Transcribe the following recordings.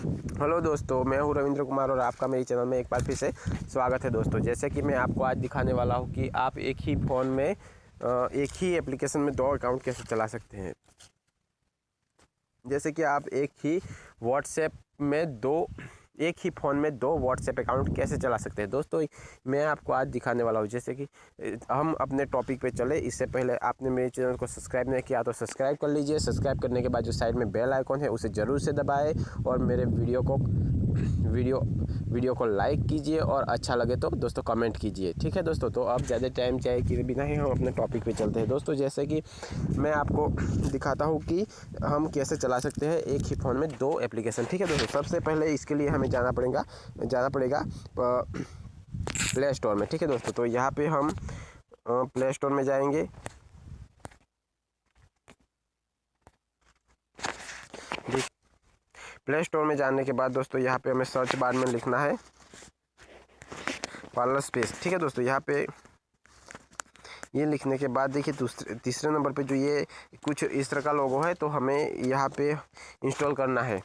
Hello दोस्तों, मैं हूं रविंद्र कुमार और आपका मेरे चैनल में एक बार फिर से स्वागत है। दोस्तों, जैसे कि मैं आपको आज दिखाने वाला हूं कि आप एक ही फ़ोन में एक ही एप्लीकेशन में 2 अकाउंट कैसे चला सकते हैं। जैसे कि आप एक ही फ़ोन में दो व्हाट्सएप अकाउंट कैसे चला सकते हैं। दोस्तों, मैं आपको आज दिखाने वाला हूँ। जैसे कि हम अपने टॉपिक पे चले, इससे पहले आपने मेरे चैनल को सब्सक्राइब नहीं किया तो सब्सक्राइब कर लीजिए। सब्सक्राइब करने के बाद जो साइड में बेल आइकॉन है उसे ज़रूर से दबाएं और मेरे वीडियो को लाइक कीजिए और अच्छा लगे तो दोस्तों कमेंट कीजिए। ठीक है दोस्तों, तो अब ज़्यादा टाइम चाहे किए बिना ही हम अपने टॉपिक पे चलते हैं। दोस्तों, जैसे कि मैं आपको दिखाता हूँ कि हम कैसे चला सकते हैं एक ही फ़ोन में 2 एप्लीकेशन। ठीक है दोस्तों, सबसे पहले इसके लिए हमें जाना पड़ेगा प्ले स्टोर में। ठीक है दोस्तों, तो यहाँ पे हम प्ले स्टोर में जाएंगे। प्ले स्टोर में जाने के बाद दोस्तों यहाँ पे हमें सर्च बार में लिखना है पार्लर स्पेस। ठीक है दोस्तों, यहाँ पे ये लिखने के बाद देखिए तीसरे नंबर पे जो ये कुछ इस तरह का लोगो है, तो हमें यहाँ पे इंस्टॉल करना है।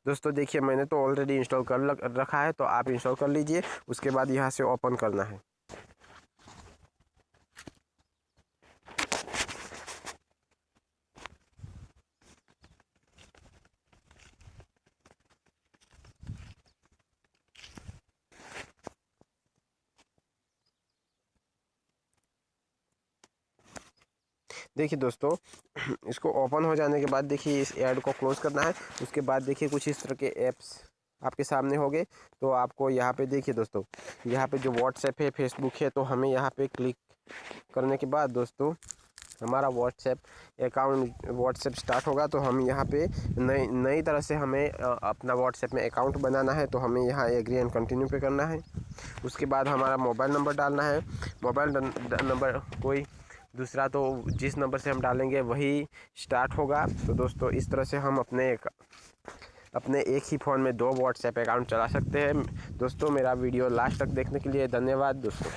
दोस्तों देखिए, मैंने तो ऑलरेडी इंस्टॉल कर रखा है, तो आप इंस्टॉल कर लीजिए। उसके बाद यहाँ से ओपन करना है। देखिए दोस्तों, इसको ओपन हो जाने के बाद देखिए इस ऐड को क्लोज़ करना है। उसके बाद देखिए कुछ इस तरह के ऐप्स आपके सामने होंगे, तो आपको यहाँ पे देखिए दोस्तों, यहाँ पे जो व्हाट्सएप है, फेसबुक है, तो हमें यहाँ पे क्लिक करने के बाद दोस्तों हमारा व्हाट्सएप स्टार्ट होगा। तो हम यहाँ पे नई तरह से हमें अपना व्हाट्सएप में अकाउंट बनाना है। तो हमें यहाँ एग्री एंड कंटिन्यू पे करना है। उसके बाद हमारा मोबाइल नंबर डालना है। मोबाइल नंबर कोई दूसरा, तो जिस नंबर से हम डालेंगे वही स्टार्ट होगा। तो दोस्तों, इस तरह से हम अपने एक ही फ़ोन में 2 व्हाट्सएप अकाउंट चला सकते हैं। दोस्तों, मेरा वीडियो लास्ट तक देखने के लिए धन्यवाद दोस्तों।